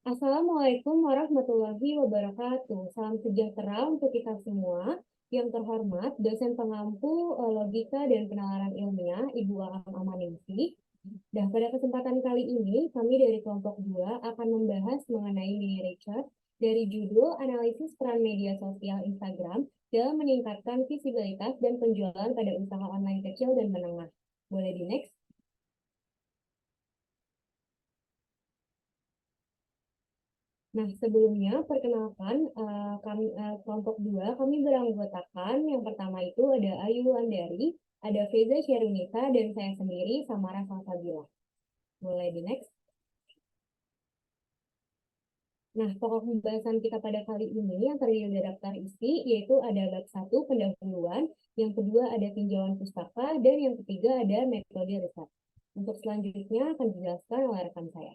Assalamualaikum warahmatullahi wabarakatuh. Salam sejahtera untuk kita semua. Yang terhormat, dosen pengampu logika dan penalaran ilmiah, Ibu Aam Amaningsi. Dan pada kesempatan kali ini, kami dari kelompok 2 akan membahas mengenai mini research dari judul Analisis Peran Media Sosial Instagram dalam meningkatkan visibilitas dan penjualan pada usaha online kecil dan menengah. Boleh di next? Nah, sebelumnya perkenalkan kelompok 2 kami beranggotakan yang pertama itu ada Ayu Wulandari, ada Feza Sherunita, dan saya sendiri Samara Salsabila. Boleh di next. Nah, pokok pembahasan kita pada kali ini yang terdiri dari daftar isi yaitu ada bab 1 pendahuluan, yang kedua ada tinjauan pustaka, dan yang ketiga ada metode riset. Untuk selanjutnya akan dijelaskan oleh rekan saya.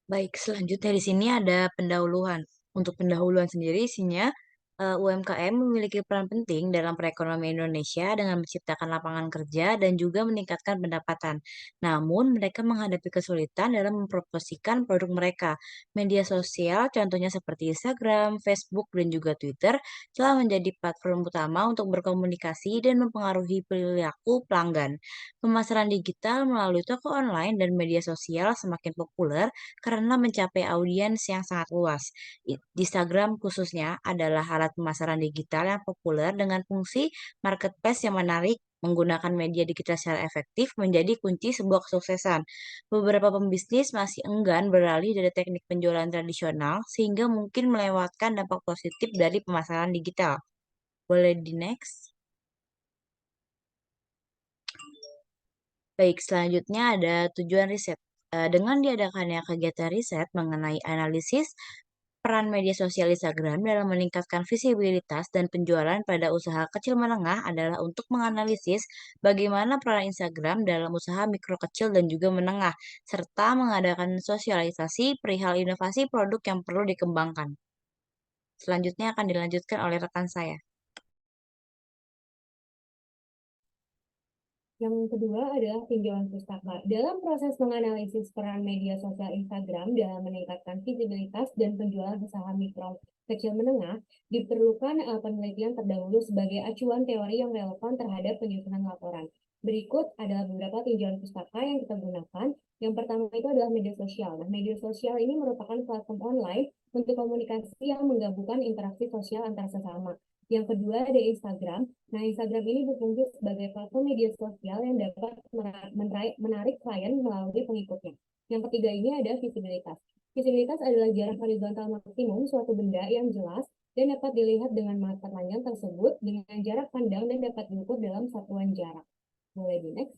Baik, selanjutnya di sini ada pendahuluan. Untuk pendahuluan sendiri isinya UMKM memiliki peran penting dalam perekonomian Indonesia dengan menciptakan lapangan kerja dan juga meningkatkan pendapatan. Namun, mereka menghadapi kesulitan dalam mempromosikan produk mereka. Media sosial, contohnya seperti Instagram, Facebook, dan juga Twitter, telah menjadi platform utama untuk berkomunikasi dan mempengaruhi perilaku pelanggan. Pemasaran digital melalui toko online dan media sosial semakin populer karena mencapai audiens yang sangat luas. Instagram khususnya adalah alat pemasaran digital yang populer dengan fungsi marketplace yang menarik. Menggunakan media digital secara efektif menjadi kunci sebuah kesuksesan. Beberapa pembisnis masih enggan beralih dari teknik penjualan tradisional sehingga mungkin melewatkan dampak positif dari pemasaran digital. Boleh di next? Baik, selanjutnya ada tujuan riset. Dengan diadakannya kegiatan riset mengenai analisis peran media sosial Instagram dalam meningkatkan visibilitas dan penjualan pada usaha kecil menengah adalah untuk menganalisis bagaimana peran Instagram dalam usaha mikro kecil dan juga menengah, serta mengadakan sosialisasi perihal inovasi produk yang perlu dikembangkan. Selanjutnya akan dilanjutkan oleh rekan saya. Yang kedua adalah tinjauan pustaka. Dalam proses menganalisis peran media sosial Instagram dalam meningkatkan visibilitas dan penjualan usaha mikro kecil menengah, diperlukan penelitian terdahulu sebagai acuan teori yang relevan terhadap penyusunan laporan. Berikut adalah beberapa tinjauan pustaka yang kita gunakan. Yang pertama itu adalah media sosial. Nah, media sosial ini merupakan platform online untuk komunikasi yang menggabungkan interaksi sosial antar sesama. Yang kedua ada Instagram. Nah, Instagram ini berfungsi sebagai platform media sosial yang dapat menarik klien melalui pengikutnya. Yang ketiga ini ada visibilitas. Visibilitas adalah jarak horizontal maksimum suatu benda yang jelas dan dapat dilihat dengan mata telanjang tersebut dengan jarak pandang dan dapat diukur dalam satuan jarak. Boleh di next.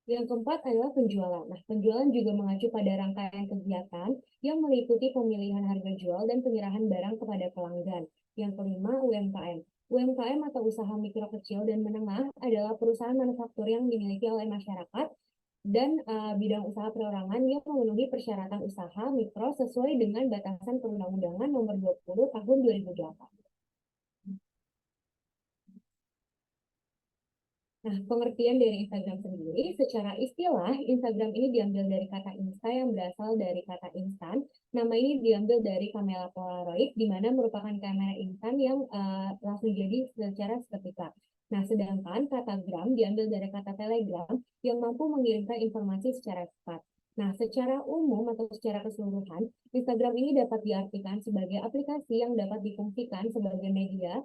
Yang keempat adalah penjualan. Nah, penjualan juga mengacu pada rangkaian kegiatan yang meliputi pemilihan harga jual dan penyerahan barang kepada pelanggan. Yang kelima, UMKM. UMKM atau usaha mikro kecil dan menengah adalah perusahaan manufaktur yang dimiliki oleh masyarakat dan bidang usaha perorangan yang memenuhi persyaratan usaha mikro sesuai dengan batasan Perundang-Undangan Nomor 20 Tahun 2008. Nah, pengertian dari Instagram sendiri, secara istilah, Instagram ini diambil dari kata insta yang berasal dari kata instan. Nama ini diambil dari kamera Polaroid, di mana merupakan kamera instan yang langsung jadi secara seketika. Nah, sedangkan kata gram diambil dari kata telegram yang mampu mengirimkan informasi secara cepat. Nah, secara umum atau secara keseluruhan, Instagram ini dapat diartikan sebagai aplikasi yang dapat difungsikan sebagai media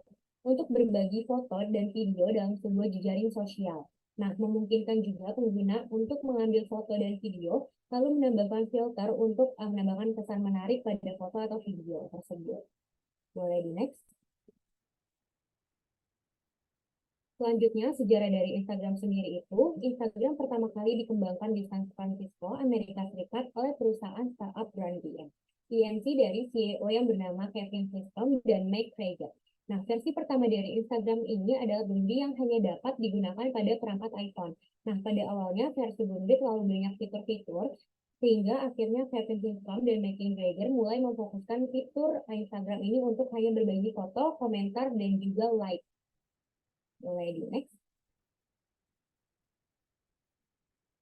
untuk berbagi foto dan video dalam sebuah jejaring sosial. Nah, memungkinkan juga pengguna untuk mengambil foto dan video, lalu menambahkan filter untuk menambahkan kesan menarik pada foto atau video tersebut. Boleh di next. Selanjutnya, sejarah dari Instagram sendiri itu, Instagram pertama kali dikembangkan di San Francisco, Amerika Serikat oleh perusahaan startup Brand BN. INC dari CEO yang bernama Kevin Systrom dan Mike Krieger. Nah, versi pertama dari Instagram ini adalah Bumble yang hanya dapat digunakan pada perangkat iPhone. Nah, pada awalnya versi Bumble terlalu banyak fitur-fitur, sehingga akhirnya Kevin Systrom dan Mike Krieger mulai memfokuskan fitur Instagram ini untuk hanya berbagi foto, komentar, dan juga like. Boleh di next.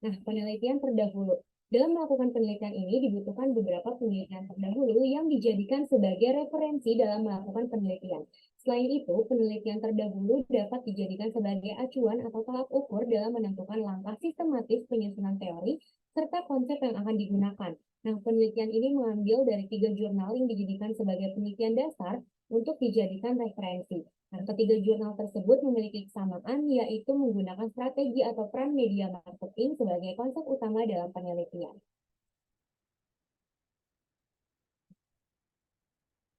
Nah, penelitian terdahulu. Dalam melakukan penelitian ini dibutuhkan beberapa penelitian terdahulu yang dijadikan sebagai referensi dalam melakukan penelitian. Selain itu, penelitian terdahulu dapat dijadikan sebagai acuan atau tolak ukur dalam menentukan langkah sistematis penyusunan teori serta konsep yang akan digunakan. Nah, penelitian ini mengambil dari 3 jurnal yang dijadikan sebagai penelitian dasar untuk dijadikan referensi. Nah, ketiga jurnal tersebut memiliki kesamaan, yaitu menggunakan strategi atau peran media marketing sebagai konsep utama dalam penelitian.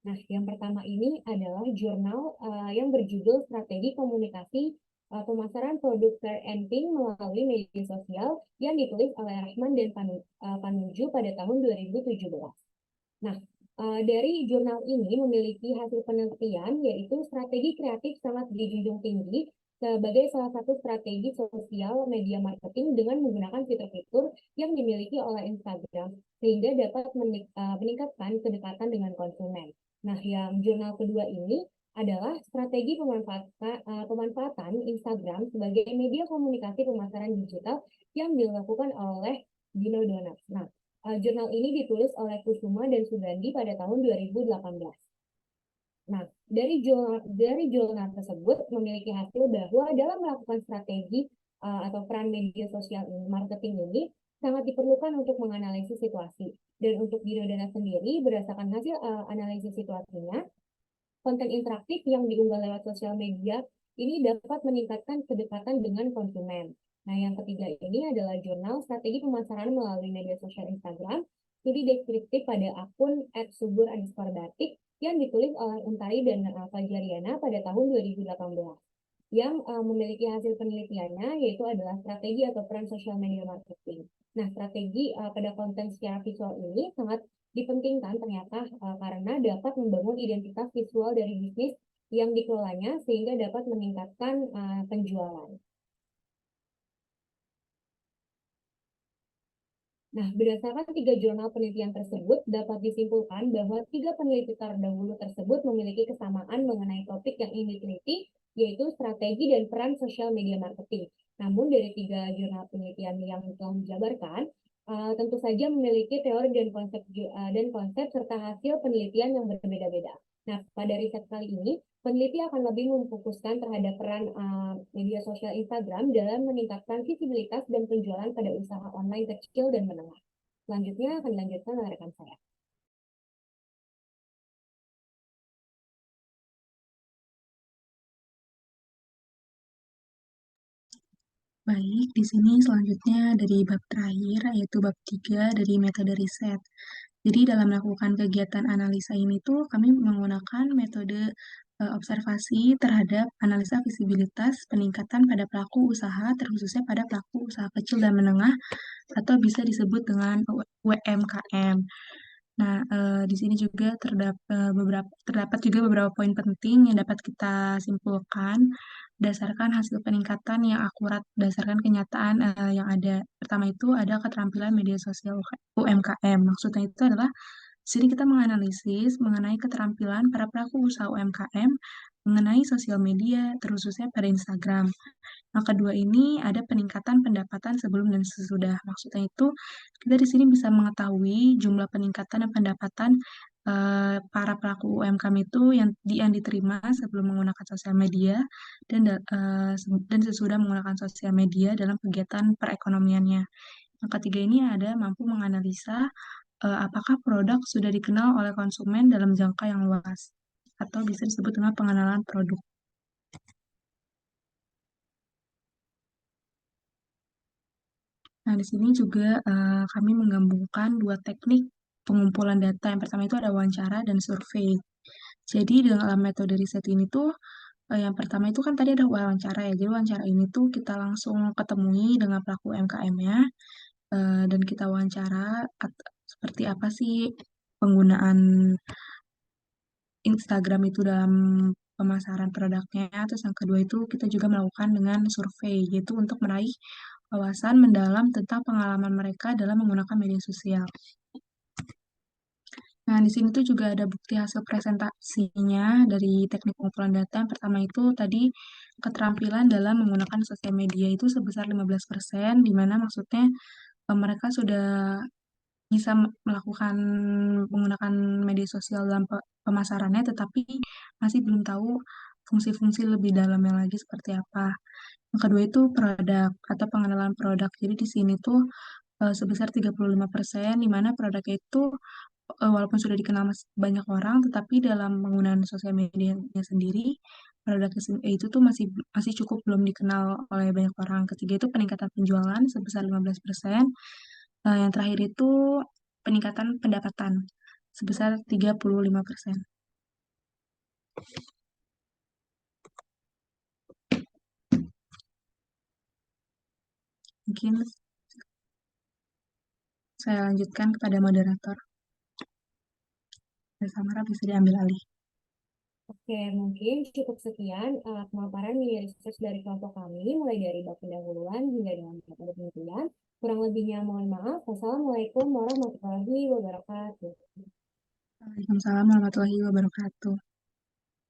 Nah, yang pertama ini adalah jurnal yang berjudul Strategi Komunikasi Pemasaran Produk Fair and Pink melalui media sosial yang ditulis oleh Rahman dan Panuju pada tahun 2017. Nah, dari jurnal ini memiliki hasil penelitian yaitu strategi kreatif sangat dijunjung tinggi sebagai salah satu strategi sosial media marketing dengan menggunakan fitur-fitur yang dimiliki oleh Instagram sehingga dapat meningkatkan kedekatan dengan konsumen. Nah, yang jurnal kedua ini adalah strategi pemanfaatan Instagram sebagai media komunikasi pemasaran digital yang dilakukan oleh Dino Donuts. Nah, jurnal ini ditulis oleh Kusuma dan Sugandi pada tahun 2018. Nah, dari jurnal tersebut memiliki hasil bahwa dalam melakukan strategi atau peran media sosial marketing ini sangat diperlukan untuk menganalisis situasi. Dan untuk Dino Dana sendiri, berdasarkan hasil analisis situasinya, konten interaktif yang diunggah lewat sosial media ini dapat meningkatkan kedekatan dengan konsumen. Nah, yang ketiga ini adalah jurnal strategi pemasaran melalui media sosial Instagram, studi deskriptif pada akun @subur_batik yang ditulis oleh Untari dan Fajariana pada tahun 2018 yang memiliki hasil penelitiannya yaitu adalah strategi atau peran sosial media marketing. Nah, strategi pada konten secara visual ini sangat dipentingkan ternyata karena dapat membangun identitas visual dari bisnis yang dikelolanya sehingga dapat meningkatkan penjualan. Nah, berdasarkan 3 jurnal penelitian tersebut, dapat disimpulkan bahwa 3 peneliti terdahulu tersebut memiliki kesamaan mengenai topik yang ingin diteliti, yaitu strategi dan peran sosial media marketing. Namun, dari 3 jurnal penelitian yang telah dijabarkan, tentu saja memiliki teori dan konsep serta hasil penelitian yang berbeda-beda. Nah, pada riset kali ini, peneliti akan lebih memfokuskan terhadap peran media sosial Instagram dalam meningkatkan visibilitas dan penjualan pada usaha online kecil dan menengah. Selanjutnya akan dilanjutkan oleh rekan saya. Baik, di sini selanjutnya dari bab terakhir, yaitu bab 3 dari metode riset. Jadi dalam melakukan kegiatan analisa ini tuh kami menggunakan metode observasi terhadap analisa visibilitas peningkatan pada pelaku usaha, terkhususnya pada pelaku usaha kecil dan menengah, atau bisa disebut dengan UMKM. Nah, di sini juga terdapat juga beberapa poin penting yang dapat kita simpulkan berdasarkan hasil peningkatan yang akurat berdasarkan kenyataan yang ada. Pertama itu ada keterampilan media sosial UMKM. Maksudnya itu adalah di sini kita menganalisis mengenai keterampilan para pelaku usaha UMKM mengenai sosial media, terkhususnya pada Instagram. Yang kedua ini ada peningkatan pendapatan sebelum dan sesudah. Maksudnya itu kita di sini bisa mengetahui jumlah peningkatan dan pendapatan para pelaku UMKM itu yang diterima sebelum menggunakan sosial media dan sesudah menggunakan sosial media dalam kegiatan perekonomiannya. Yang ketiga ini ada mampu menganalisa apakah produk sudah dikenal oleh konsumen dalam jangka yang luas atau bisa disebut dengan pengenalan produk. Nah, di sini juga kami menggabungkan dua teknik pengumpulan data. Yang pertama itu ada wawancara dan survei. Jadi dalam metode riset ini tuh yang pertama itu kan tadi ada wawancara ya. Jadi wawancara ini tuh kita langsung ketemui dengan pelaku UMKM-nya dan kita wawancara seperti apa sih penggunaan Instagram itu dalam pemasaran produknya. Terus yang kedua itu kita juga melakukan dengan survei, yaitu untuk meraih wawasan mendalam tentang pengalaman mereka dalam menggunakan media sosial. Nah, Nah, di sini tuh juga ada bukti hasil presentasinya dari teknik pengumpulan data. Yang pertama itu tadi keterampilan dalam menggunakan sosial media itu sebesar 15%, di mana maksudnya mereka sudah bisa melakukan menggunakan media sosial dalam pemasarannya, tetapi masih belum tahu fungsi-fungsi lebih dalamnya lagi seperti apa. Yang kedua itu produk atau pengenalan produk. Jadi di sini tuh sebesar 35%, di mana produknya itu walaupun sudah dikenal banyak orang, tetapi dalam penggunaan sosial medianya sendiri, itu tuh masih masih cukup belum dikenal oleh banyak orang. Ketiga itu peningkatan penjualan sebesar 15%. Yang terakhir itu peningkatan pendapatan sebesar 35%. Mungkin saya lanjutkan kepada moderator. Samara bisa diambil alih. Oke, mungkin cukup sekian pemaparan mini research dari kelompok kami, mulai dari bab pendahuluan hingga dengan metode penelitian. Kurang lebihnya mohon maaf. Wassalamualaikum warahmatullahi wabarakatuh. Waalaikumsalam warahmatullahi wabarakatuh.